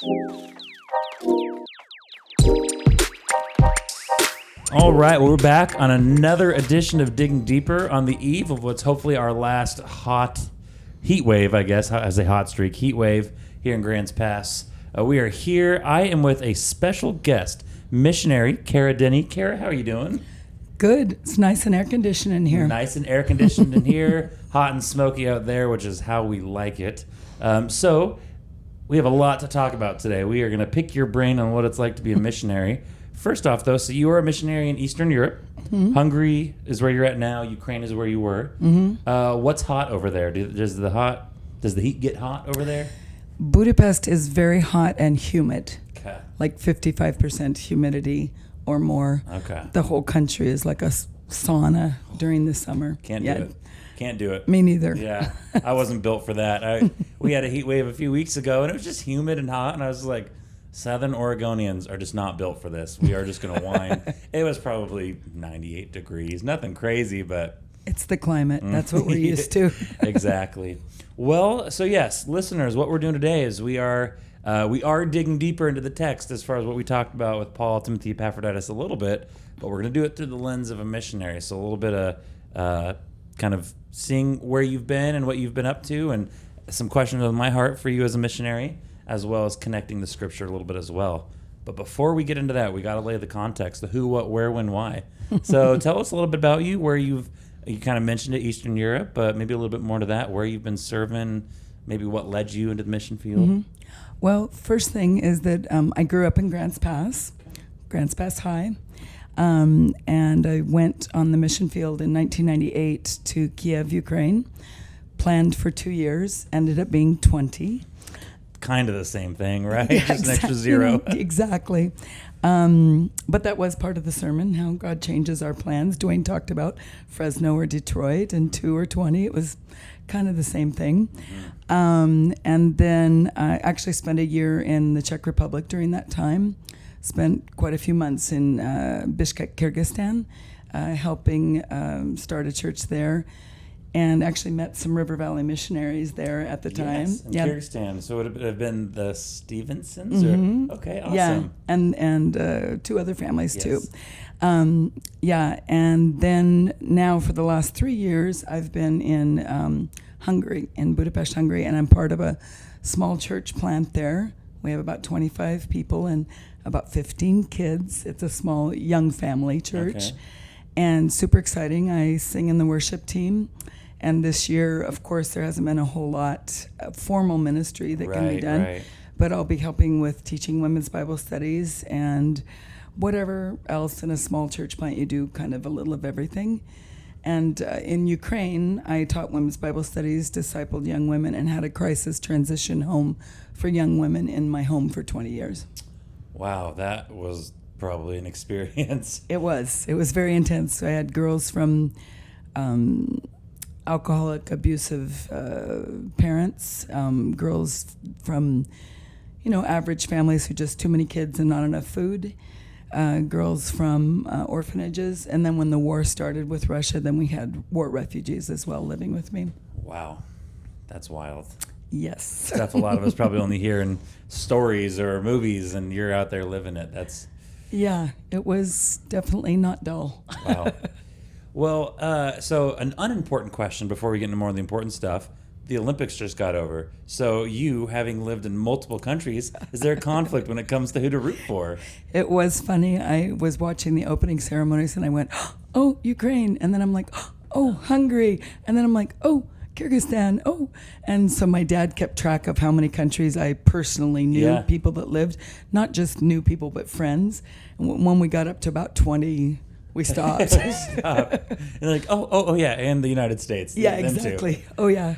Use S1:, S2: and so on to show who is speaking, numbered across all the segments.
S1: All right, well, we're back on another edition of Digging Deeper on the eve of what's hopefully our last hot heat wave, I guess, as a hot streak heat wave here in Grants Pass. We are here. I am with a special guest, Missionary Cara Denney. Cara, how are you doing?
S2: Good. It's nice and air conditioned in here.
S1: Nice and air conditioned in here, hot and smoky out there, which is how we like it. So we have a lot to talk about today. We are going to pick your brain on what it's like to be a missionary. First off, though, so you are a missionary in Eastern Europe. Mm-hmm. Hungary is where you're at now. Ukraine is where you were. Mm-hmm. What's hot over there? Does the heat get hot over there?
S2: Budapest is very hot and humid.
S1: Okay.
S2: Like 55% humidity or more.
S1: Okay.
S2: The whole country is like a sauna during the summer.
S1: Can't do it.
S2: Me neither.
S1: Yeah, I wasn't built for that. We had a heat wave a few weeks ago, and it was just humid and hot, and I was like, Southern Oregonians are just not built for this. We are just going to whine. It was probably 98 degrees. Nothing crazy, but...
S2: It's the climate. That's what we're used to.
S1: Exactly. Well, so yes, listeners, what we're doing today is we are digging deeper into the text as far as what we talked about with Paul, Timothy, Epaphroditus a little bit, but we're going to do it through the lens of a missionary. So a little bit of kind of seeing where you've been and what you've been up to, and some questions on my heart for you as a missionary, as well as connecting the scripture a little bit as well. But before we get into that, we got to lay the context, the who, what, where, when, why. So tell us a little bit about you, where you kind of mentioned it, Eastern Europe, but maybe a little bit more to that, where you've been serving, maybe what led you into the mission field. Mm-hmm.
S2: Well, first thing is that I grew up in Grants Pass High, and I went on the mission field in 1998 to Kiev, Ukraine, planned for 2 years, ended up being 20.
S1: Kind of the same thing, right?
S2: Yeah,
S1: Just an extra zero.
S2: Exactly. But that was part of the sermon, how God changes our plans. Dwayne talked about Fresno or Detroit, and 2 or 20. It was kind of the same thing. Mm-hmm. And then I actually spent a year in the Czech Republic during that time. Spent quite a few months in Bishkek, Kyrgyzstan, helping start a church there. And actually met some River Valley missionaries there at the time.
S1: Yes, in Kyrgyzstan. So it would have been the Stevensons? Mm-hmm. Okay, awesome.
S2: Yeah, and 2 other families too. And then now for the last 3 years, I've been in Hungary, in Budapest, Hungary, and I'm part of a small church plant there. We have about 25 people and about 15 kids. It's a small, young family church. Okay. And super exciting. I sing in the worship team. And this year, of course, there hasn't been a whole lot of formal ministry that can be done. Right. But I'll be helping with teaching women's Bible studies and whatever else in a small church plant you do, kind of a little of everything. And in Ukraine, I taught women's Bible studies, discipled young women, and had a crisis transition home for young women in my home for 20 years.
S1: Wow, that was probably an experience.
S2: It was very intense. I had girls from... alcoholic, abusive parents, girls from, average families who just too many kids and not enough food, girls from orphanages, and then when the war started with Russia, then we had war refugees as well living with me.
S1: Wow, that's wild.
S2: Yes.
S1: Stuff a lot of us probably only hear in stories or movies, and you're out there living it.
S2: Yeah, it was definitely not dull.
S1: Wow. Well, so an unimportant question before we get into more of the important stuff. The Olympics just got over. So you, having lived in multiple countries, is there a conflict when it comes to who to root for?
S2: It was funny. I was watching the opening ceremonies and I went, oh, Ukraine. And then I'm like, oh, Hungary. And then I'm like, oh, Kyrgyzstan. Oh. And so my dad kept track of how many countries I personally knew, people that lived, not just new people, but friends. And when we got up to about 20, we stopped.
S1: And like, oh, yeah, and the United States.
S2: Yeah, exactly. Too. Oh, yeah.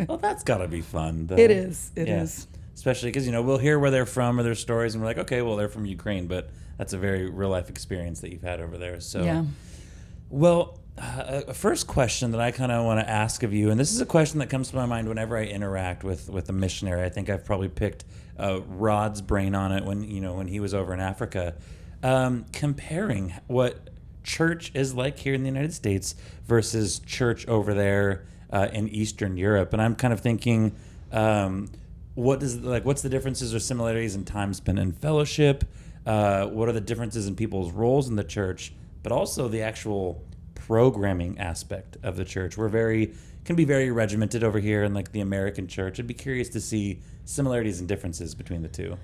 S1: Well, that's got to be fun.
S2: It is. It is.
S1: Especially because, we'll hear where they're from or their stories, and we're like, okay, well, they're from Ukraine, but that's a very real-life experience that you've had over there. So,
S2: yeah.
S1: Well, a first question that I kind of want to ask of you, and this is a question that comes to my mind whenever I interact with a missionary. I think I've probably picked Rod's brain on it when he was over in Africa. Comparing what church is like here in the United States versus church over there in Eastern Europe. And I'm kind of thinking, what's the differences or similarities in time spent in fellowship? What are the differences in people's roles in the church, but also the actual programming aspect of the church? Can be very regimented over here in like the American church. I'd be curious to see similarities and differences between the two.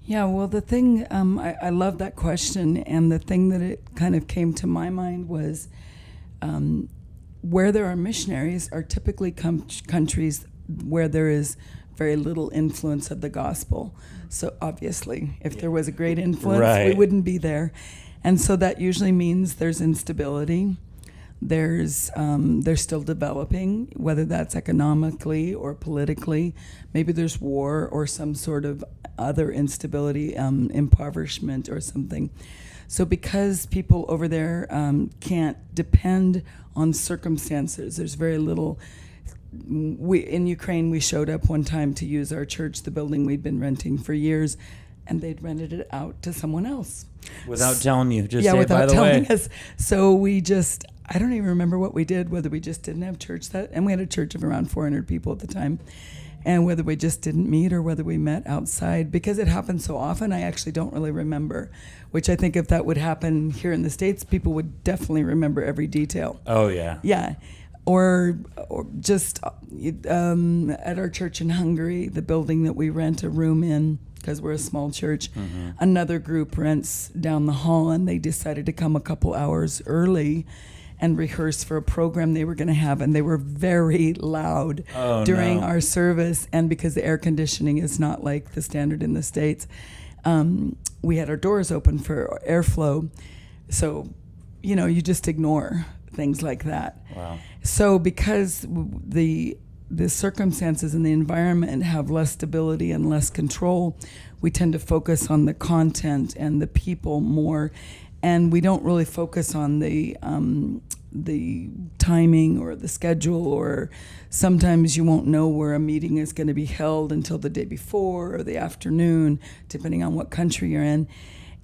S2: Yeah, well, the thing, I love that question, and the thing that it kind of came to my mind was where there are missionaries are typically countries where there is very little influence of the gospel. So obviously, if there was a great influence,
S1: Right.
S2: we wouldn't be there. And so that usually means there's instability. They're still developing, whether that's economically or politically. Maybe there's war or some sort of other instability, impoverishment or something. So because people over there can't depend on circumstances, there's very little. In Ukraine, we showed up one time to use our church, the building we'd been renting for years, and they'd rented it out to someone else.
S1: Without telling you, just
S2: Yeah,
S1: say,
S2: without
S1: by the
S2: telling
S1: way.
S2: us. So I don't even remember what we did, whether we just didn't have church and we had a church of around 400 people at the time, and whether we just didn't meet or whether we met outside. Because it happened so often, I actually don't really remember, which I think if that would happen here in the States, people would definitely remember every detail.
S1: Oh, yeah.
S2: Yeah. Or just at our church in Hungary, the building that we rent a room in, because we're a small church, another group rents down the hall, and they decided to come a couple hours early and rehearse for a program they were going to have, and they were very loud during our service. And because the air conditioning is not like the standard in the States, we had our doors open for airflow. So, you just ignore things like that.
S1: Wow.
S2: So because the circumstances and the environment have less stability and less control, we tend to focus on the content and the people more, and we don't really focus on the timing or the schedule, or sometimes you won't know where a meeting is going to be held until the day before or the afternoon, depending on what country you're in.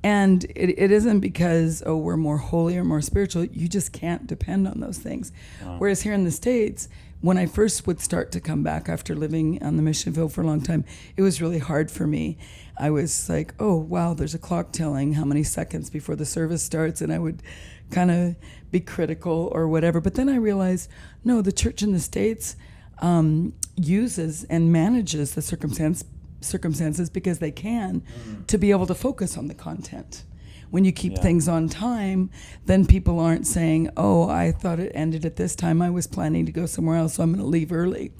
S2: And it isn't because, we're more holy or more spiritual. You just can't depend on those things. Wow. Whereas here in the States, when I first would start to come back after living on the mission field for a long time, it was really hard for me. I was like, oh, wow, there's a clock telling how many seconds before the service starts, and I would kind of be critical or whatever. But then I realized, no, the church in the States uses and manages the circumstances because they can to be able to focus on the content. When you keep things on time, then people aren't saying, oh, I thought it ended at this time. I was planning to go somewhere else, so I'm going to leave early.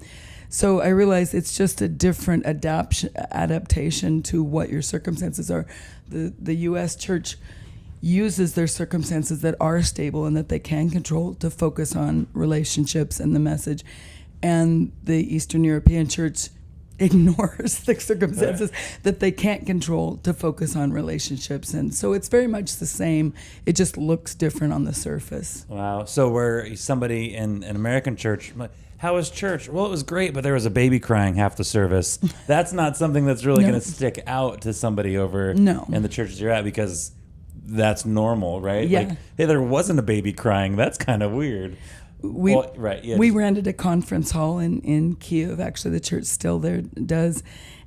S2: So I realized it's just a different adaptation to what your circumstances are. The U.S. church uses their circumstances that are stable and that they can control to focus on relationships and the message. And the Eastern European church ignores the circumstances that they can't control to focus on relationships. And so it's very much the same. It just looks different on the surface.
S1: Wow. So where somebody in an American church, how was church? Well, it was great, but there was a baby crying half the service. That's not something that's really going to stick out to somebody over in the churches you're at, because that's normal, right?
S2: Yeah.
S1: Like, hey, there wasn't a baby crying. That's kind of weird.
S2: We rented a conference hall in Kiev. Actually, the church still there does.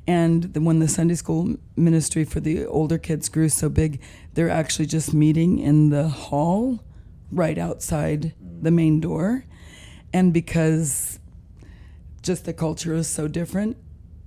S2: And when the Sunday school ministry for the older kids grew so big, they're actually just meeting in the hall right outside the main door. And because just the culture is so different,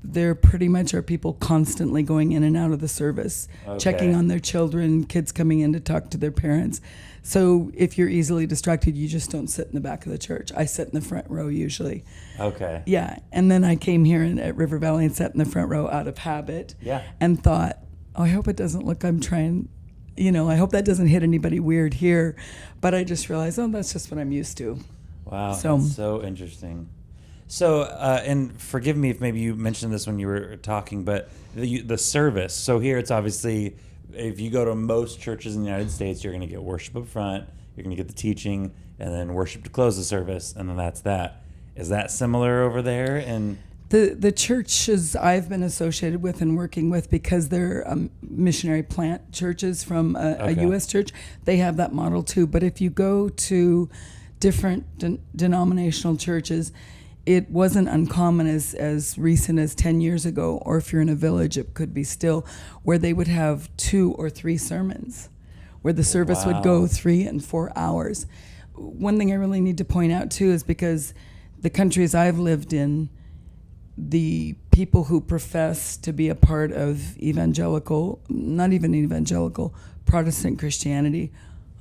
S2: there pretty much are people constantly going in and out of the service, checking on their children, kids coming in to talk to their parents. So if you're easily distracted, you just don't sit in the back of the church. I sit in the front row usually.
S1: Okay.
S2: Yeah. And then I came here at River Valley and sat in the front row out of habit.
S1: Yeah.
S2: And thought, I hope it doesn't look, I hope that doesn't hit anybody weird here. But I just realized, that's just what I'm used to.
S1: Wow. That's so interesting. So, and forgive me if maybe you mentioned this when you were talking, but the service. So here it's obviously, if you go to most churches in the United States, you're going to get worship up front, you're going to get the teaching, and then worship to close the service, and then that's that. Is that similar over there? And
S2: the churches I've been associated with and working with, because they're missionary plant churches from a U.S. church, they have that model too. But if you go to different denominational churches, it wasn't uncommon as recent as 10 years ago, or if you're in a village, it could be still, where they would have 2 or 3 sermons, where the service would go 3 and 4 hours. One thing I really need to point out too is because the countries I've lived in, the people who profess to be a part of evangelical, not even evangelical, Protestant Christianity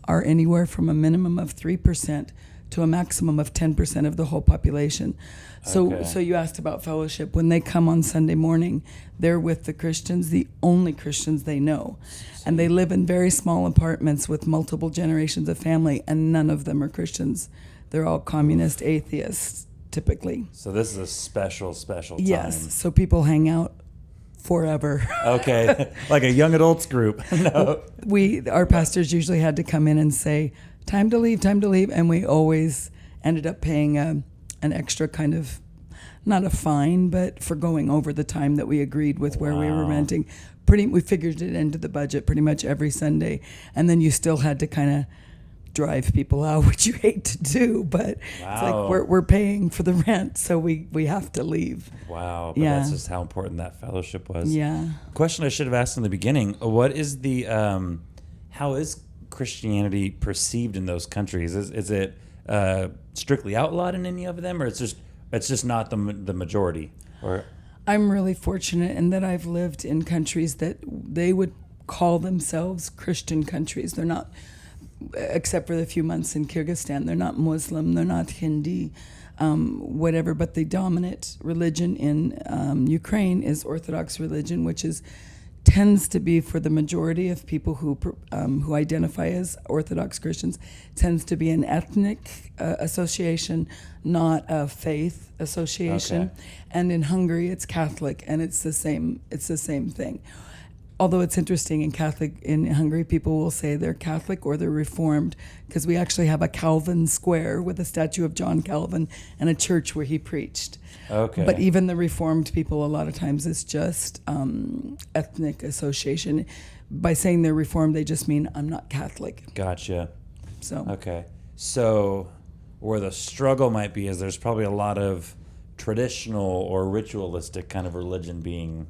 S2: are anywhere from a minimum of 3% to a maximum of 10% of the whole population. So you asked about fellowship. When they come on Sunday morning, they're with the Christians, the only Christians they know. And they live in very small apartments with multiple generations of family, and none of them are Christians. They're all communist atheists, typically.
S1: So this is a special time.
S2: Yes, so people hang out forever.
S1: Okay, like a young adults group. No.
S2: Our pastors usually had to come in and say, time to leave, and we always ended up paying an extra kind of, not a fine, but for going over the time that we agreed with where we were renting. We figured it into the budget pretty much every Sunday, and then you still had to kind of drive people out, which you hate to do, but it's like we're paying for the rent, so we have to leave.
S1: Wow, but that's just how important that fellowship was.
S2: Yeah.
S1: Question I should have asked in the beginning: what is the how is Christianity perceived in those countries? Is it strictly outlawed in any of them, or it's just not the majority? Or
S2: I'm really fortunate in that I've lived in countries that they would call themselves Christian countries. They're not, except for the few months in Kyrgyzstan, they're not Muslim, they're not Hindi, whatever, but the dominant religion in Ukraine is Orthodox religion, which tends to be, for the majority of people who identify as Orthodox Christians, tends to be an ethnic association, not a faith association.
S1: Okay.
S2: And in Hungary, it's Catholic, and it's the same thing. Although it's interesting, in Hungary, people will say they're Catholic or they're Reformed, because we actually have a Calvin Square with a statue of John Calvin and a church where he preached.
S1: Okay.
S2: But even the Reformed people, a lot of times, it's just ethnic association. By saying they're Reformed, they just mean I'm not Catholic.
S1: Gotcha.
S2: So
S1: okay. So where the struggle might be is there's probably a lot of traditional or ritualistic kind of religion being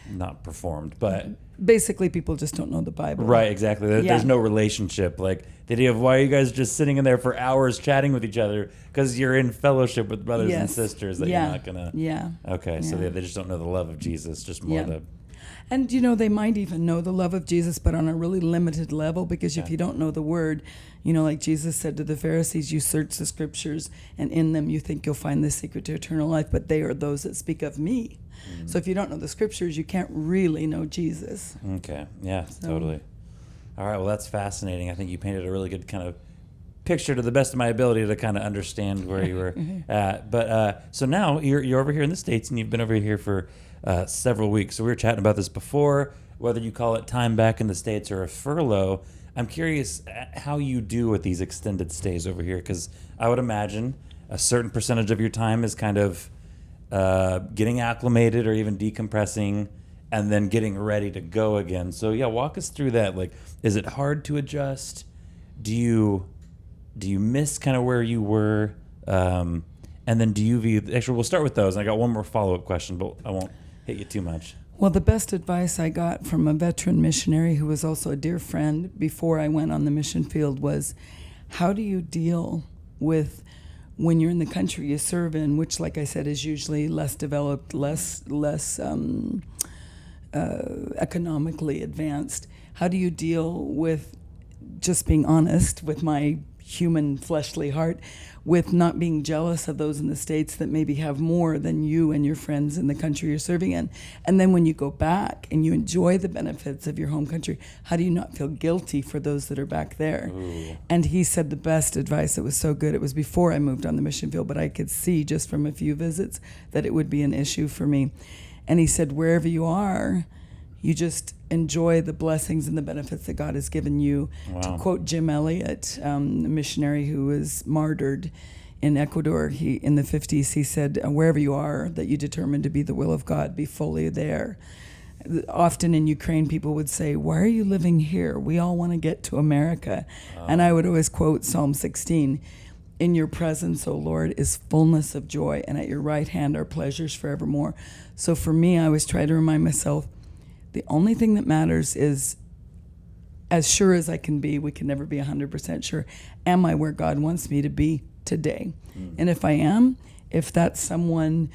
S1: not performed, but
S2: basically people just don't know the Bible.
S1: Right, exactly. There's no relationship. Like the idea of why are you guys just sitting in there for hours chatting with each other because you're in fellowship with brothers and sisters that you're not gonna.
S2: Yeah.
S1: Okay, so they just don't know the love of Jesus, just more the.
S2: And they might even know the love of Jesus, but on a really limited level, because if you don't know the word, like Jesus said to the Pharisees, you search the scriptures and in them you think you'll find the secret to eternal life, but they are those that speak of me. Mm-hmm. So if you don't know the scriptures, you can't really know Jesus.
S1: Okay, yeah, totally. All right, well, that's fascinating. I think you painted a really good kind of picture to the best of my ability to kind of understand where you were at. But so now you're over here in the States, and you've been over here for several weeks. So we were chatting about this before, whether you call it time back in the States or a furlough. I'm curious how you do with these extended stays over here, because I would imagine a certain percentage of your time is kind of getting acclimated or even decompressing and then getting ready to go again. So yeah, walk us through that. Like, is it hard to adjust? Do you miss kind of where you were? And then do you view, actually we'll start with those. And I got one more follow-up question, but I won't hit you too much.
S2: Well, the best advice I got from a veteran missionary who was also a dear friend before I went on the mission field was, how do you deal with when you're in the country you serve in, which, like I said, is usually less developed, less economically advanced? How do you deal with, just being honest with my human fleshly heart, with not being jealous of those in the States that maybe have more than you and your friends in the country you're serving in? And then when you go back and you enjoy the benefits of your home country, how do you not feel guilty for those that are back there? Ooh. And he said the best advice, it was so good. It was before I moved on the mission field, but I could see just from a few visits that it would be an issue for me. And he said, wherever you are, you just enjoy the blessings and the benefits that God has given you. Wow. To quote Jim Elliot, a missionary who was martyred in Ecuador, in the 50s, he said, wherever you are, that you determine to be the will of God, be fully there. Often in Ukraine, people would say, why are you living here? We all want to get to America. And I would always quote Psalm 16. In your presence, O Lord, is fullness of joy, and at your right hand are pleasures forevermore. So for me, I always try to remind myself, the only thing that matters is, as sure as I can be, we can never be 100% sure, am I where God wants me to be today? And if I am, if that's someone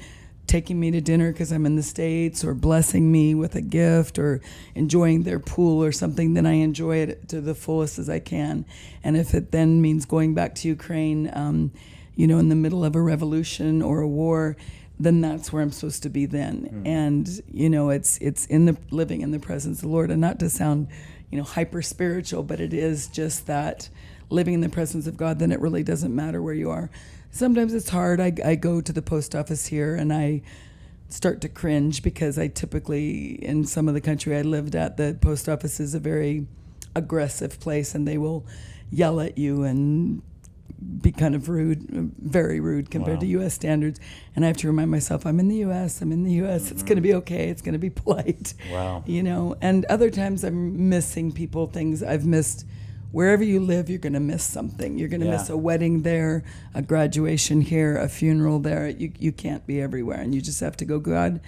S2: taking me to dinner because I'm in the States, or blessing me with a gift, or enjoying their pool or something, then I enjoy it to the fullest as I can. And if it then means going back to Ukraine, in the middle of a revolution or a war, then that's where I'm supposed to be then. And, it's in the living in the presence of the Lord. And not to sound, hyper spiritual, but it is just that living in the presence of God, then it really doesn't matter where you are. Sometimes it's hard. I go to the post office here and I start to cringe because I typically, in some of the country I lived at, the post office is a very aggressive place, and they will yell at you and be kind of rude, very rude compared to U.S. standards. And I have to remind myself, I'm in the U.S., It's going to be okay. It's going to be polite.
S1: Wow.
S2: And other times I'm missing people, things I've missed. Wherever you live, you're going to miss something. You're going to miss a wedding there, a graduation here, a funeral there. You can't be everywhere, and you just have to go, God,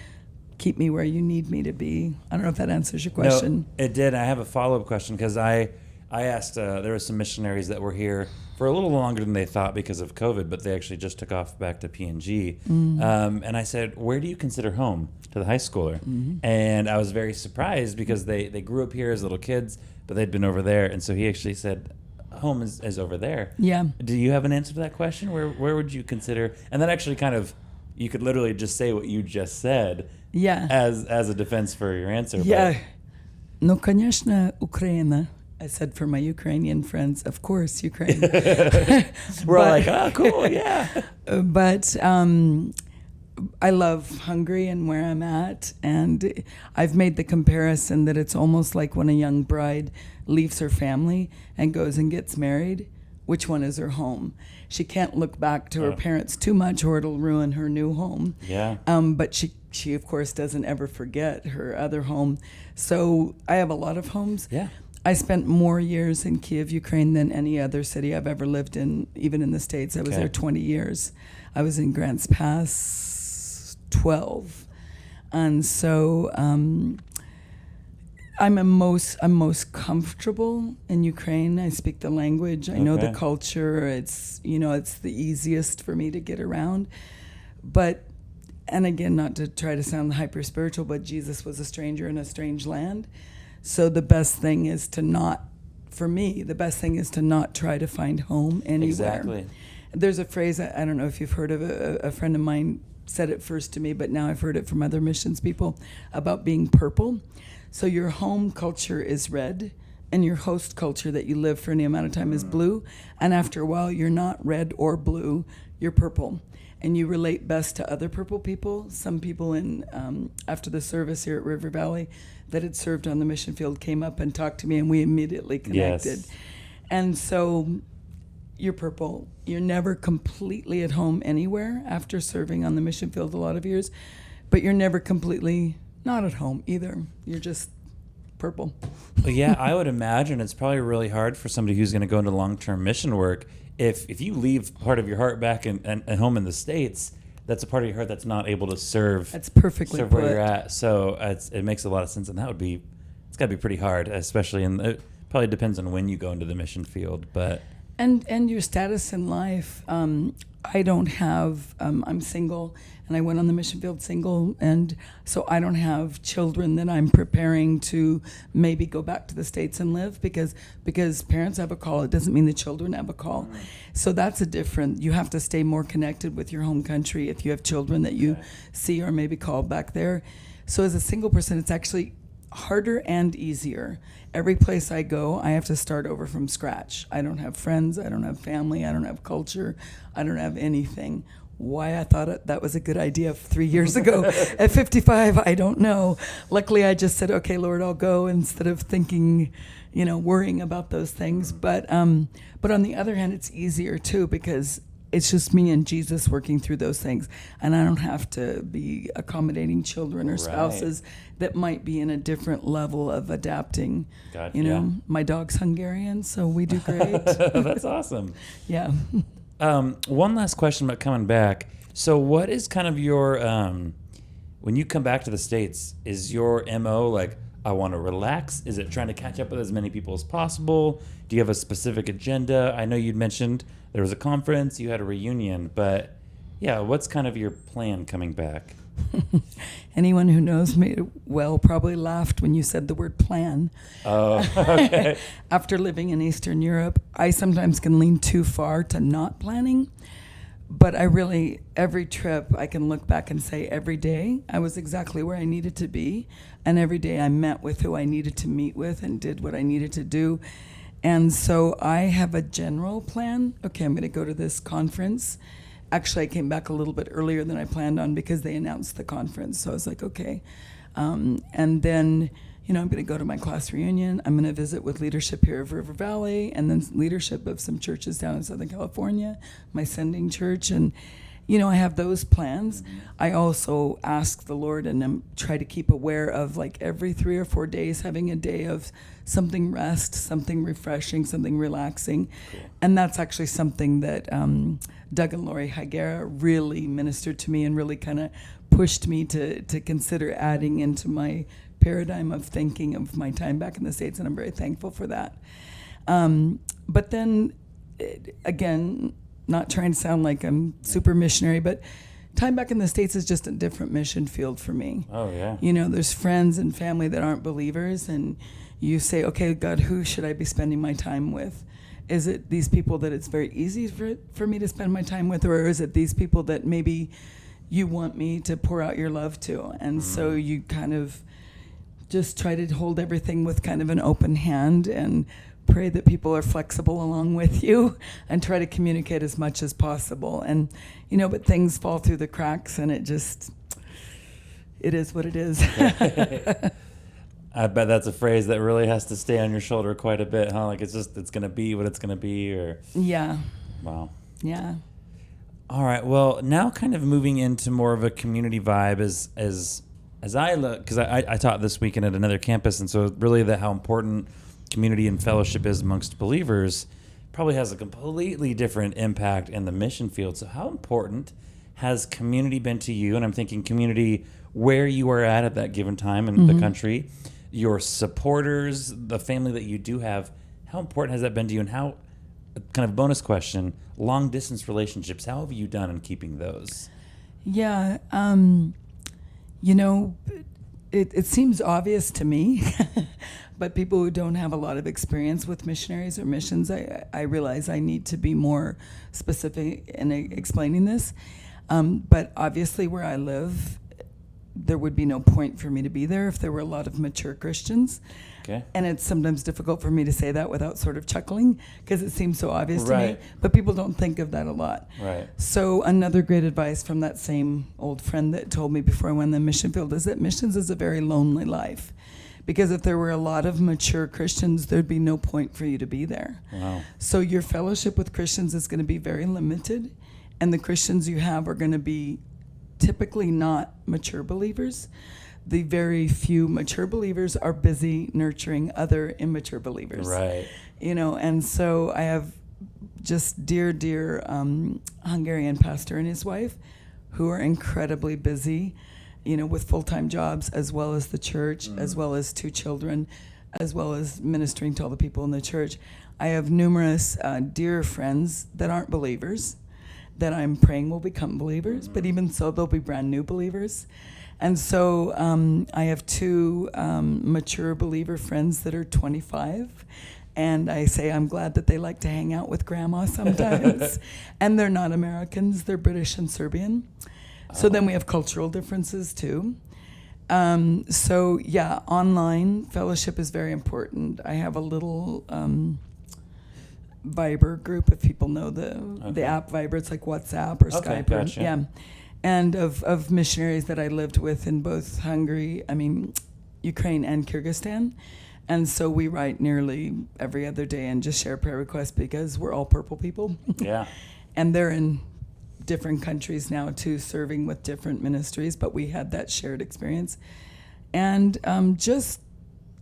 S2: keep me where you need me to be. I don't know if that answers your question.
S1: No, it did. I have a follow-up question because I asked, there were some missionaries that were here for a little longer than they thought because of COVID, but they actually just took off back to PNG. And I said, where do you consider home to the high schooler? And I was very surprised because they grew up here as little kids, but they'd been over there. And so he actually said, home is over there.
S2: Yeah.
S1: Do you have an answer to that question? Where would you consider? And that actually kind of, you could literally just say what you just said as a defense for your answer.
S2: Yeah. No, конечно, Ukraina. I said for my Ukrainian friends, of course, Ukraine.
S1: We're all like, oh, cool, yeah.
S2: But I love Hungary and where I'm at. And I've made the comparison that it's almost like when a young bride leaves her family and goes and gets married, which one is her home? She can't look back to her parents too much or it'll ruin her new home.
S1: Yeah.
S2: But she, of course, doesn't ever forget her other home. So I have a lot of homes.
S1: Yeah.
S2: I spent more years in Kiev, Ukraine than any other city I've ever lived in, even in the States. I was there 20 years. I was in Grants Pass 12. And so I'm most comfortable in Ukraine. I speak the language. I know the culture. It's the easiest for me to get around. But, and again, not to try to sound hyper spiritual, but Jesus was a stranger in a strange land. So the best thing is to not try to find home anywhere.
S1: Exactly.
S2: There's a phrase, I don't know if you've heard of a friend of mine said it first to me, but now I've heard it from other missions people about being purple. So your home culture is red, and your host culture that you live for any amount of time is blue. And after a while, you're not red or blue, you're purple. And you relate best to other purple people. Some people after the service here at River Valley that had served on the mission field came up and talked to me, and we immediately connected.
S1: Yes.
S2: And so you're purple. You're never completely at home anywhere after serving on the mission field a lot of years, but you're never completely not at home either. You're just purple.
S1: Yeah, I would imagine it's probably really hard for somebody who's going to go into long-term mission work. If you leave part of your heart back and home in the States, that's a part of your heart that's not able to serve.
S2: That's perfectly
S1: serve
S2: put.
S1: where you're at. So it makes a lot of sense, and it's got to be pretty hard, especially it probably depends on when you go into the mission field, but.
S2: And your status in life. I don't have. I'm single, and I went on the mission field single, and so I don't have children that I'm preparing to maybe go back to the States and live because parents have a call. It doesn't mean the children have a call. So that's a different. You have to stay more connected with your home country if you have children that you see or maybe call back there. So as a single person, it's actually harder and easier. Every place I go, I have to start over from scratch. I don't have friends, I don't have family, I don't have culture, I don't have anything. Why I thought that was a good idea 3 years ago. At 55, I don't know. Luckily, I just said, okay, Lord, I'll go instead of thinking, worrying about those things. But on the other hand, it's easier too because it's just me and Jesus working through those things. And I don't have to be accommodating children or spouses that might be in a different level of adapting.
S1: God,
S2: My dog's Hungarian, so we do great.
S1: That's awesome.
S2: Yeah.
S1: One last question about coming back. So what is kind of your, when you come back to the States, is your MO like, I want to relax? Is it trying to catch up with as many people as possible? Do you have a specific agenda? I know you'd mentioned there was a conference, you had a reunion, but yeah, what's kind of your plan coming back?
S2: Anyone who knows me well probably laughed when you said the word plan.
S1: Oh, okay.
S2: After living in Eastern Europe, I sometimes can lean too far to not planning. But I really, every trip, I can look back and say every day I was exactly where I needed to be. And every day I met with who I needed to meet with and did what I needed to do. And so I have a general plan. Okay, I'm going to go to this conference. Actually, I came back a little bit earlier than I planned on because they announced the conference. So I was like, okay. And then, I'm going to go to my class reunion. I'm going to visit with leadership here of River Valley and then leadership of some churches down in Southern California, my sending church. And, I have those plans. I also ask the Lord and try to keep aware of like every 3 or 4 days having a day of something rest, something refreshing, something relaxing. Cool. And that's actually something that Doug and Lori Higuera really ministered to me and really kind of pushed me to consider adding into my paradigm of thinking of my time back in the States, and I'm very thankful for that. But then, again, not trying to sound like I'm super missionary, but time back in the States is just a different mission field for me.
S1: Oh, yeah.
S2: There's friends and family that aren't believers, and you say, okay, God, who should I be spending my time with? Is it these people that it's very easy for me to spend my time with, or is it these people that maybe you want me to pour out your love to? And so you kind of just try to hold everything with kind of an open hand and pray that people are flexible along with you and try to communicate as much as possible. And, but things fall through the cracks and it is what it is.
S1: I bet that's a phrase that really has to stay on your shoulder quite a bit, huh? Like it's going to be what it's going to be, or...
S2: Yeah.
S1: Wow.
S2: Yeah.
S1: All right. Well, now kind of moving into more of a community vibe as I look, because I taught this weekend at another campus, and so really how important community and fellowship is amongst believers probably has a completely different impact in the mission field. So how important has community been to you? And I'm thinking community where you are at that given time in the country, your supporters, the family that you do have. How important has that been to you? And how, kind of bonus question, long distance relationships, how have you done in keeping those?
S2: Yeah. It seems obvious to me, but people who don't have a lot of experience with missionaries or missions, I realize I need to be more specific in explaining this. But obviously where I live, there would be no point for me to be there if there were a lot of mature Christians.
S1: Okay.
S2: And it's sometimes difficult for me to say that without sort of chuckling because it seems so obvious to
S1: Right.
S2: me, but people don't think of that a lot.
S1: Right.
S2: So another great advice from that same old friend that told me before I went in the mission field is that missions is a very lonely life. Because if there were a lot of mature Christians, there'd be no point for you to be there.
S1: Wow.
S2: So your fellowship with Christians is going to be very limited, and the Christians you have are going to be typically not mature believers. The very few mature believers are busy nurturing other immature believers.
S1: Right.
S2: And so I have just dear Hungarian pastor and his wife who are incredibly busy, with full-time jobs, as well as the church, as well as 2 children, as well as ministering to all the people in the church. I have numerous dear friends that aren't believers that I'm praying will become believers, but even so, they'll be brand new believers. And so I have 2 mature believer friends that are 25. And I say I'm glad that they like to hang out with grandma sometimes. And they're not Americans, they're British and Serbian. So then we have cultural differences too. So yeah, online fellowship is very important. I have a little Viber group, if people know the app Viber. It's like WhatsApp or Skype.
S1: Gotcha.
S2: Yeah. And of missionaries that I lived with in both Ukraine and Kyrgyzstan. And so we write nearly every other day and just share prayer requests because we're all purple people.
S1: Yeah.
S2: And they're in different countries now too, serving with different ministries, but we had that shared experience. And just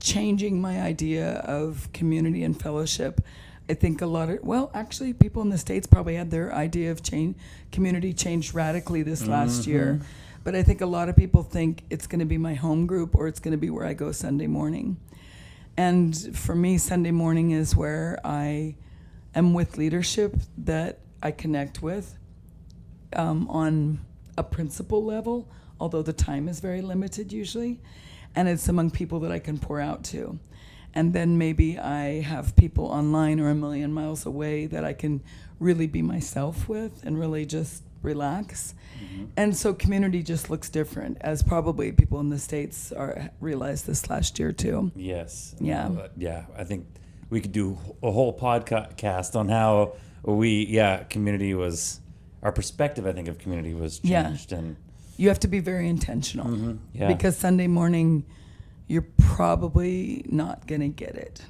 S2: changing my idea of community and fellowship. I think a lot of, well, actually, people in the States probably had their idea of community changed radically this last year. But I think a lot of people think it's going to be my home group or it's going to be where I go Sunday morning. And for me, Sunday morning is where I am with leadership that I connect with on a principle level, although the time is very limited usually. And it's among people that I can pour out to. And then maybe I have people online or a million miles away that I can really be myself with and really just relax. And so community just looks different, as probably people in the States realized this last year too.
S1: Yes.
S2: Yeah.
S1: Yeah. I think we could do a whole podcast on how community was, our perspective, I think, of community was changed. And
S2: you have to be very intentional
S1: because
S2: Sunday morning, you're probably not going to get it.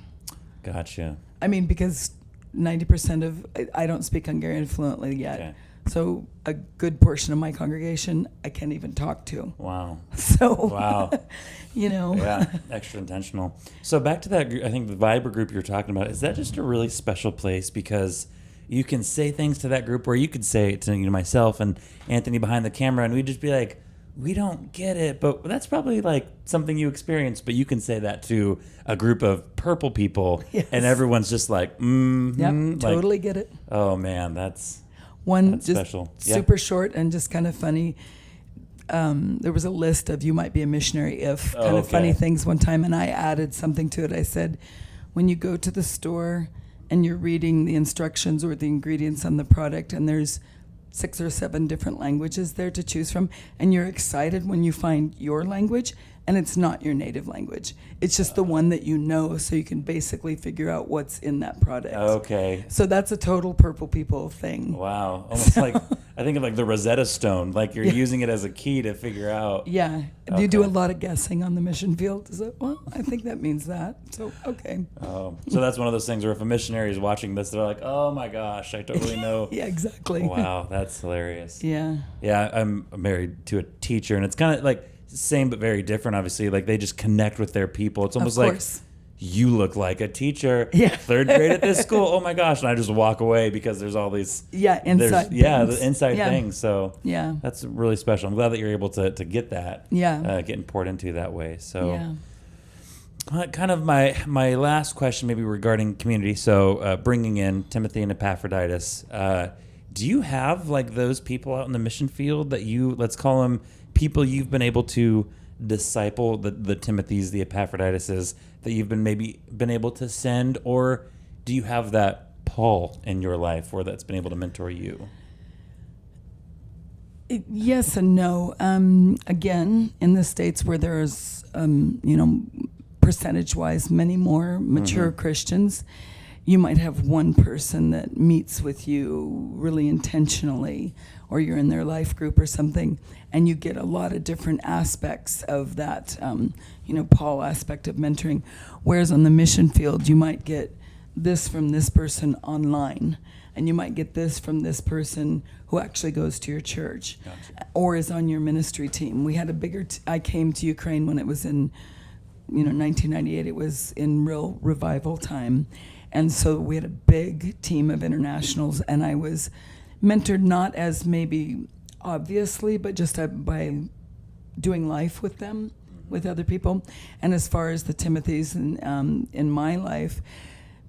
S1: Gotcha.
S2: I mean, because 90% of, I don't speak Hungarian fluently yet.
S1: Okay.
S2: So a good portion of my congregation, I can't even talk to.
S1: Wow.
S2: So,
S1: wow.
S2: Yeah,
S1: extra intentional. So back to that, I think the Viber group you're talking about, is that just a really special place because you can say things to that group where you could say it to myself and Anthony behind the camera, and we'd just be like, we don't get it, but that's probably like something you experienced, but you can say that to a group of purple people, and everyone's just like,
S2: totally get it.
S1: Oh man, that's
S2: just
S1: special.
S2: Super short and just kind of funny. There was a list of you might be a missionary if kind of funny things one time, and I added something to it. I said, when you go to the store and you're reading the instructions or the ingredients on the product, and there's 6 or 7 different languages there to choose from, and you're excited when you find your language and it's not your native language. It's just the one that you know, so you can basically figure out what's in that product.
S1: Okay.
S2: So that's a total purple people thing.
S1: Wow. Almost like, I think of like the Rosetta Stone, like you're using it as a key to figure out.
S2: Yeah. You do a lot of guessing on the mission field. Is it, well, I think that means that. So, okay.
S1: Oh, so that's one of those things where if a missionary is watching this, they're like, oh my gosh, I totally know.
S2: Yeah, exactly.
S1: Wow, that's hilarious.
S2: Yeah.
S1: Yeah, I'm married to a teacher, and it's kind of like same but very different, obviously. Like they just connect with their people. It's almost like, you look like a teacher, 3rd grade at this school. Oh my gosh. And I just walk away because there's all these
S2: inside
S1: the inside things. So
S2: yeah,
S1: that's really special. I'm glad that you're able to get that, getting poured into that way. So kind of my last question maybe regarding community. So bringing in Timothy and Epaphroditus, do you have like those people out in the mission field that you, let's call them people you've been able to disciple, the Timothys, the Epaphroditus, that you've been able to send, or do you have that Paul in your life or that's been able to mentor you?
S2: Yes and no. Again, in the States where there's, percentage-wise, many more mature Christians, you might have one person that meets with you really intentionally, or you're in their life group or something, and you get a lot of different aspects of that, Paul aspect of mentoring. Whereas on the mission field, you might get this from this person online, and you might get this from this person who actually goes to your church, or is on your ministry team. We had a bigger, I came to Ukraine when it was in, 1998. It was in real revival time. And so we had a big team of internationals, and I was mentored not as maybe obviously, but just by doing life with them, with other people. And as far as the Timothys in my life,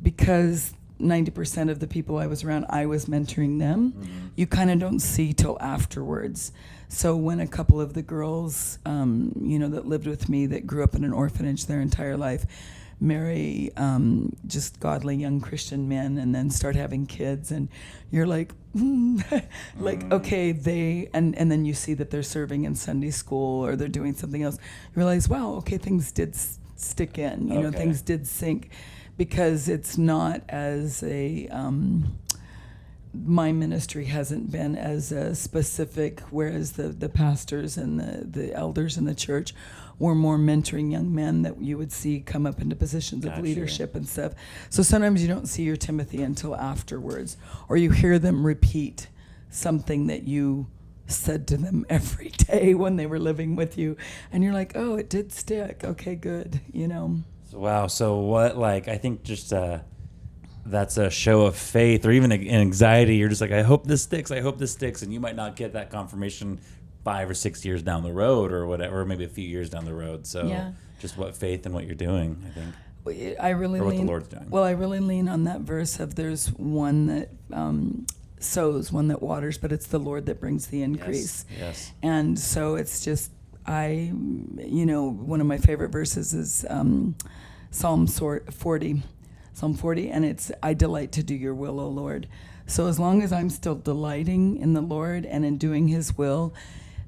S2: because 90% of the people I was around, I was mentoring them, you kind of don't see till afterwards. So when a couple of the girls, that lived with me that grew up in an orphanage their entire life, marry just godly young Christian men and then start having kids, and you're like, okay, and then you see that they're serving in Sunday school or they're doing something else. You realize, wow, okay, things did stick in, things did sink, because it's not as a, my ministry hasn't been as specific, whereas the pastors and the elders in the church were more mentoring young men that you would see come up into positions of leadership and stuff. So sometimes you don't see your Timothy until afterwards, or you hear them repeat something that you said to them every day when they were living with you, and you're like, oh, it did stick. Okay, good.
S1: Wow. So what, I think just that's a show of faith, or even an anxiety. You're just like, I hope this sticks. I hope this sticks. And you might not get that confirmation 5 or 6 years down the road or whatever, or maybe a few years down the road. So just what faith and what you're doing, I think.
S2: I really
S1: or what
S2: lean,
S1: the Lord's doing.
S2: Well, I really lean on that verse of there's one that sows, one that waters, but it's the Lord that brings the increase.
S1: Yes.
S2: And so it's just, one of my favorite verses is Psalm 40. Psalm 40, and it's, I delight to do your will, O Lord. So as long as I'm still delighting in the Lord and in doing his will,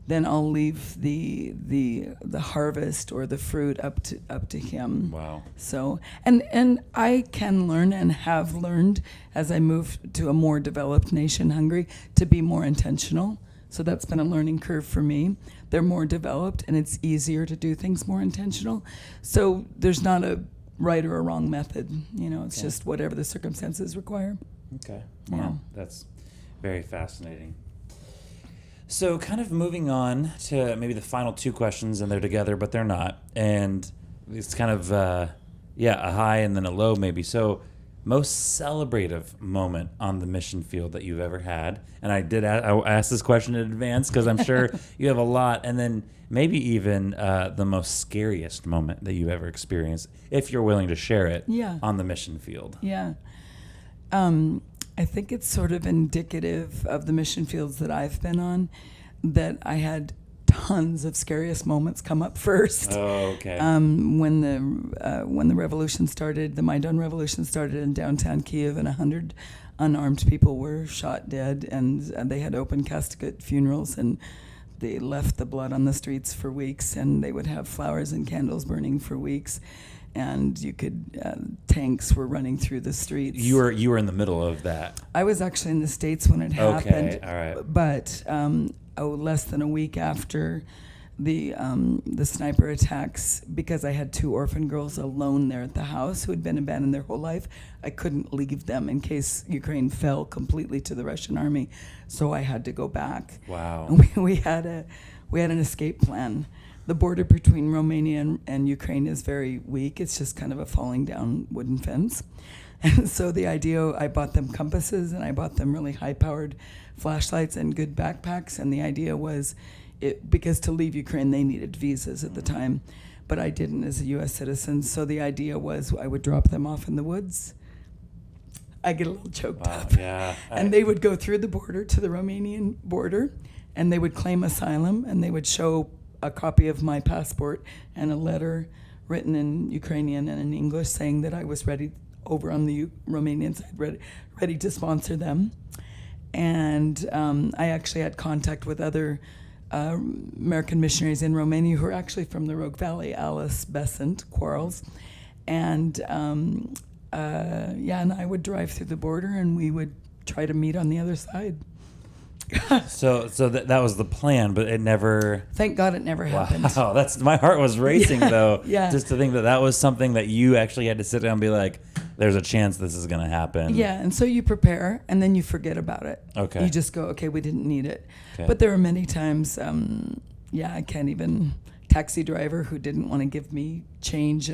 S2: then I'll leave the harvest or the fruit up to him.
S1: Wow.
S2: So and I can learn and have learned as I move to a more developed nation, Hungary, to be more intentional. So that's been a learning curve for me. They're more developed and it's easier to do things more intentional. So there's not a right or a wrong method. It's just whatever the circumstances require.
S1: Okay.
S2: Yeah.
S1: Wow. That's very fascinating. So kind of moving on to maybe the final two questions, and they're together, but they're not. And it's kind of, a high and then a low maybe. So most celebrative moment on the mission field that you've ever had. And I asked this question in advance because I'm sure you have a lot. And then maybe even the most scariest moment that you've ever experienced, if you're willing to share it on the mission field.
S2: Yeah. I think it's sort of indicative of the mission fields that I've been on that I had tons of scariest moments come up first.
S1: Oh, okay.
S2: When the revolution started, the Maidan revolution started in downtown Kiev, and 100 unarmed people were shot dead, and they had open casket funerals, and they left the blood on the streets for weeks, and they would have flowers and candles burning for weeks. And you could, tanks were running through the streets.
S1: You were in the middle of that.
S2: I was actually in the States when it happened.
S1: Okay, all right.
S2: But less than a week after the sniper attacks, because I had 2 orphan girls alone there at the house who had been abandoned their whole life, I couldn't leave them in case Ukraine fell completely to the Russian army. So I had to go back.
S1: Wow.
S2: We had an escape plan. The border between Romania and Ukraine is very weak. It's just kind of a falling down wooden fence. And so the idea, I bought them compasses and I bought them really high-powered flashlights and good backpacks. And the idea was, because to leave Ukraine, they needed visas at the time. But I didn't as a U.S. citizen. So the idea was I would drop them off in the woods. I get a little choked up.
S1: Yeah.
S2: And they would go through the border to the Romanian border, and they would claim asylum, and they would show a copy of my passport and a letter written in Ukrainian and in English saying that I was ready over on the Romanian side, ready to sponsor them. And I actually had contact with other American missionaries in Romania who are actually from the Rogue Valley, Alice Besant Quarles. And and I would drive through the border and we would try to meet on the other side.
S1: So that was the plan, but it never.
S2: Thank God it never happened.
S1: Wow, that's my heart was racing though.
S2: Yeah.
S1: Just to think that was something that you actually had to sit down and be like, "There's a chance this is going to happen."
S2: Yeah, and so you prepare, and then you forget about it.
S1: Okay.
S2: You just go, okay, we didn't need it.
S1: Okay.
S2: But there are many times, I can't even. Taxi driver who didn't want to give me change,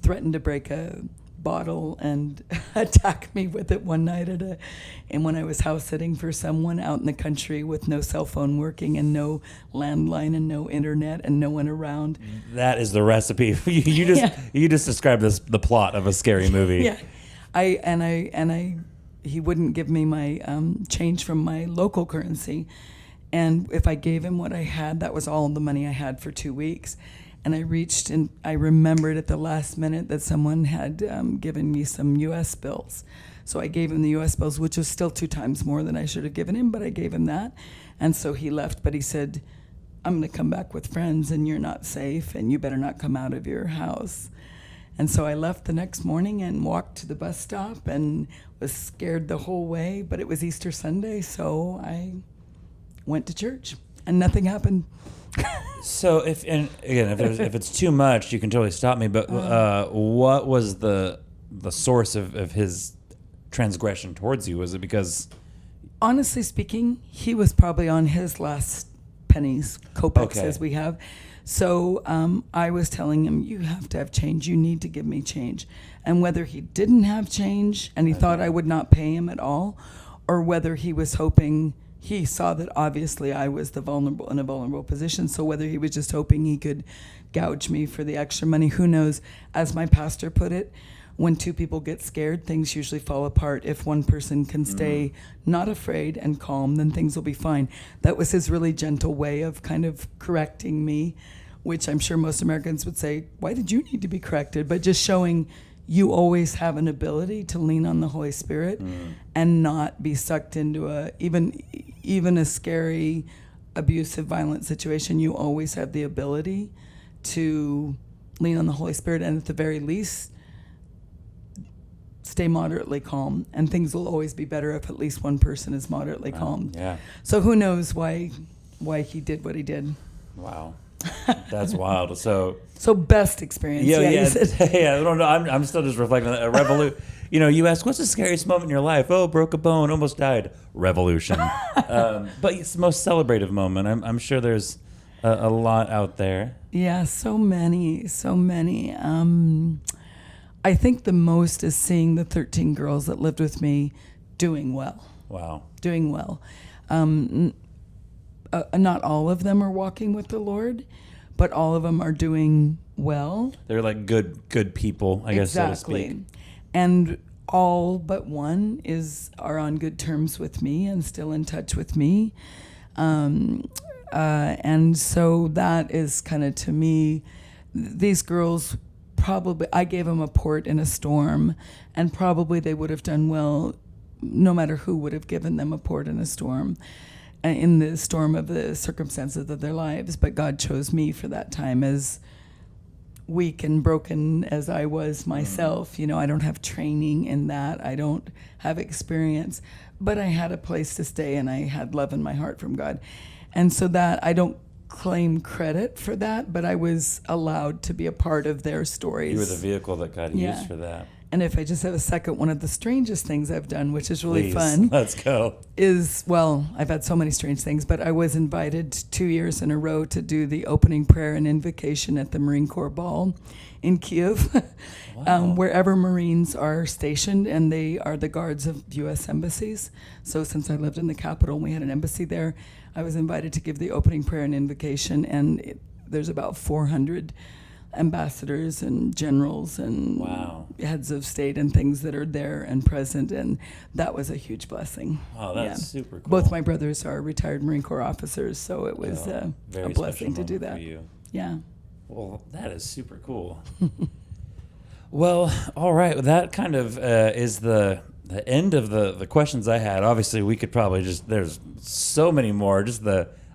S2: threatened to break a bottle and attack me with it one night and when I was house sitting for someone out in the country with no cell phone working and no landline and no internet and no one around.
S1: That is the recipe. You just described the plot of a scary movie.
S2: Yeah. He wouldn't give me my change from my local currency, and if I gave him what I had, that was all the money I had for 2 weeks. And I reached and I remembered at the last minute that someone had given me some U.S. bills. So I gave him the U.S. bills, which was still 2 times more than I should have given him, but I gave him that. And so he left, but he said, I'm going to come back with friends and you're not safe and you better not come out of your house. And so I left the next morning and walked to the bus stop and was scared the whole way, but it was Easter Sunday, so I went to church and nothing happened.
S1: So if it's too much, you can totally stop me. But what was the source of his transgression towards you? Was it because?
S2: Honestly speaking, he was probably on his last pennies, kopecks as we have. So I was telling him, you have to have change. You need to give me change. And whether he didn't have change and he thought I would not pay him at all, or whether he was hoping, he saw that obviously I was in a vulnerable position. So whether he was just hoping he could gouge me for the extra money, who knows? As my pastor put it, when two people get scared, things usually fall apart. If one person can stay not afraid and calm, then things will be fine. That was his really gentle way of kind of correcting me, which I'm sure most Americans would say, why did you need to be corrected? But just showing you always have an ability to lean on the Holy Spirit and not be sucked into even a scary, abusive, violent situation. You always have the ability to lean on the Holy Spirit, and at the very least, stay moderately calm, and things will always be better if at least one person is moderately calm.
S1: Yeah.
S2: So who knows why he did what he did.
S1: Wow. That's wild. So
S2: best experience.
S1: Yeah.
S2: Yeah.
S1: I don't know. I'm still just reflecting on that. You ask, what's the scariest moment in your life? Oh, broke a bone, almost died. Revolution. But it's the most celebrative moment. I'm sure there's a lot out there.
S2: Yeah, so many. I think the most is seeing the 13 girls that lived with me doing well.
S1: Wow.
S2: Doing well. Not all of them are walking with the Lord, but all of them are doing well.
S1: They're like good people, I guess, so to speak.
S2: And all but one are on good terms with me and still in touch with me. And so that is kind of, to me, these girls, probably I gave them a port in a storm, and probably they would have done well no matter who would have given them a port in a storm, in the storm of the circumstances of their lives. But God chose me for that time, as weak and broken as I was myself. I don't have training in that. I don't have experience, but I had a place to stay, and I had love in my heart from God. And so that, I don't claim credit for that, but I was allowed to be a part of their stories.
S1: You were the vehicle that God used for that.
S2: And if I just have a second, one of the strangest things I've done, which is really
S1: Please,
S2: fun.
S1: Let's go.
S2: I've had so many strange things, but I was invited 2 years in a row to do the opening prayer and invocation at the Marine Corps Ball in Kiev,
S1: Wow.
S2: wherever Marines are stationed, and they are the guards of U.S. embassies. So since I lived in the capital and we had an embassy there, I was invited to give the opening prayer and invocation, and there's about 400 ambassadors and generals and heads of state and things that are there and present, and that was a huge blessing.
S1: Oh, that's super cool.
S2: Both my brothers are retired Marine Corps officers, so it was a blessing to do that.
S1: For you.
S2: Yeah.
S1: Well, that is super cool. Well, all right. That kind of is the end of the questions I had. Obviously, we could probably there's so many more.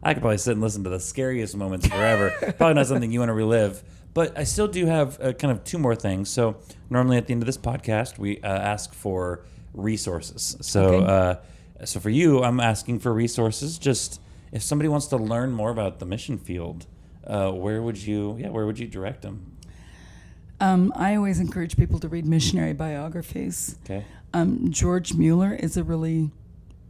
S1: I could probably sit and listen to the scariest moments forever. Probably not something you want to relive. But I still do have kind of two more things. So normally at the end of this podcast, we ask for resources. So so for you, I'm asking for resources. Just if somebody wants to learn more about the mission field, where would you direct them?
S2: I always encourage people to read Missionary Biographies.
S1: Okay.
S2: George Mueller is a really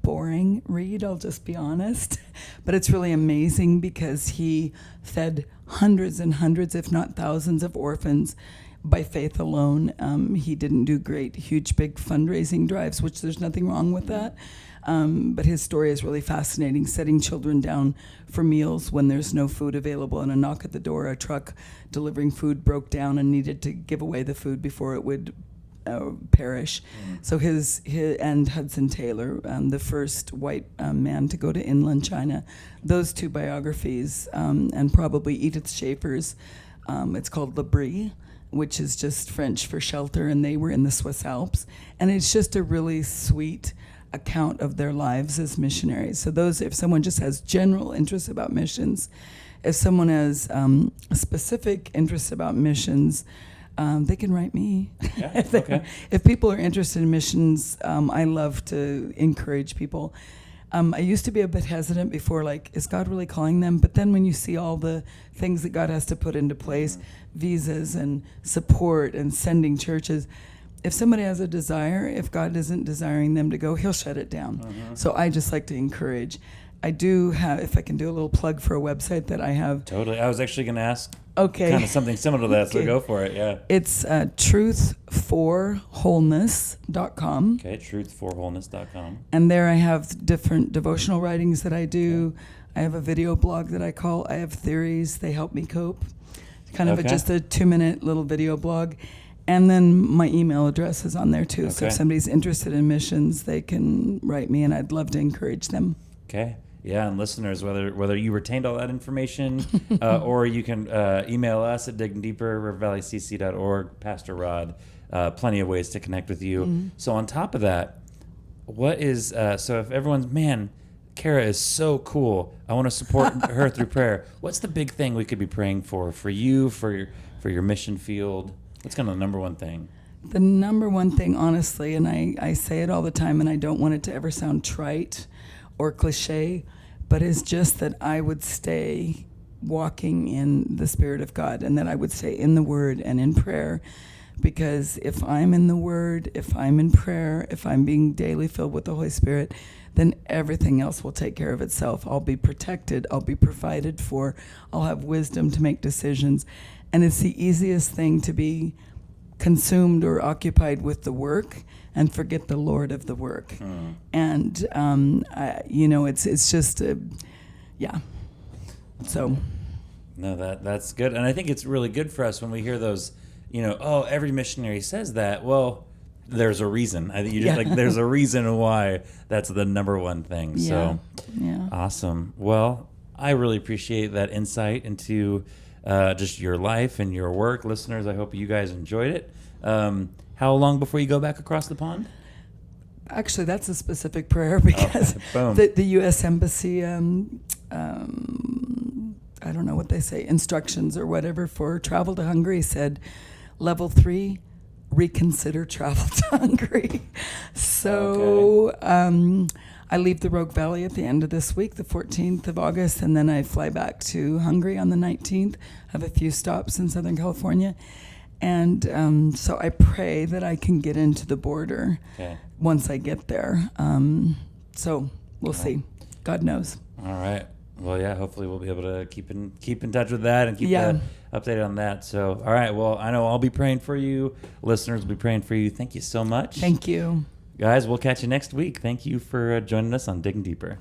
S2: boring read, I'll just be honest. But it's really amazing because he fed hundreds and hundreds, if not thousands, of orphans by faith alone. He didn't do huge, big fundraising drives, which there's nothing wrong with that. But his story is really fascinating, setting children down for meals when there's no food available, and a knock at the door, a truck delivering food broke down and needed to give away the food before it would perish. So his and Hudson Taylor, the first white man to go to inland China, those two biographies, and probably Edith Schaefer's, it's called L'Abri, which is just French for shelter, and they were in the Swiss Alps. And it's just a really sweet account of their lives as missionaries. So if someone just has general interest about missions, if someone has a specific interest about missions, they can write me.
S1: Yeah, okay.
S2: If people are interested in missions, I love to encourage people. I used to be a bit hesitant before, is God really calling them? But then when you see all the things that God has to put into place, visas and support and sending churches, if somebody has a desire, if God isn't desiring them to go, he'll shut it down. So I just like to encourage. I do have, if I can do a little plug for a website that I have.
S1: Totally. I was actually going to ask
S2: Okay.
S1: kind of something similar to that, so
S2: Okay.
S1: go for it. Yeah.
S2: It's truthforwholeness.com.
S1: Okay, truthforwholeness.com.
S2: And there I have different devotional writings that I do. I have a video blog that I have theories. They help me cope. Kind of just a 2-minute little video blog. And then my email address is on there too. So if somebody's interested in missions, they can write me, and I'd love to encourage them.
S1: Okay. Yeah, and listeners, whether you retained all that information or you can email us at diggingdeeper@rivervalleycc.org, Pastor Rod, plenty of ways to connect with you.
S2: Mm-hmm.
S1: So on top of that, what is, so if everyone's, man, Cara is so cool, I want to support her through prayer, what's the big thing we could be praying for you, for your mission field? What's kind of the number one thing?
S2: The number one thing, honestly, and I say it all the time, and I don't want it to ever sound trite or cliche, but it's just that I would stay walking in the Spirit of God, and that I would stay in the Word and in prayer. Because if I'm in the Word, if I'm in prayer, if I'm being daily filled with the Holy Spirit, then everything else will take care of itself. I'll be protected. I'll be provided for. I'll have wisdom to make decisions. And it's the easiest thing to be consumed or occupied with the work and forget the Lord of the work. And, it's just, yeah. So.
S1: No, that's good. And I think it's really good for us when we hear those, every missionary says that. Well, there's a reason. I think there's a reason why that's the number one thing.
S2: Yeah.
S1: So
S2: Yeah.
S1: Awesome. Well, I really appreciate that insight into just your life and your work. Listeners, I hope you guys enjoyed it. How long before you go back across the pond?
S2: Actually, that's a specific prayer because the U.S. Embassy, I don't know what they say, instructions or whatever for travel to Hungary said, level 3, reconsider travel to Hungary. So I leave the Rogue Valley at the end of this week, the 14th of August, and then I fly back to Hungary on the 19th. I have a few stops in Southern California. And so I pray that I can get into the border once I get there. So we'll see. God knows.
S1: All right. Well, yeah, hopefully we'll be able to keep in touch with that and keep updated on that. So, all right. Well, I know I'll be praying for you. Listeners will be praying for you. Thank you so much.
S2: Thank you.
S1: Guys, we'll catch you next week. Thank you for joining us on Digging Deeper.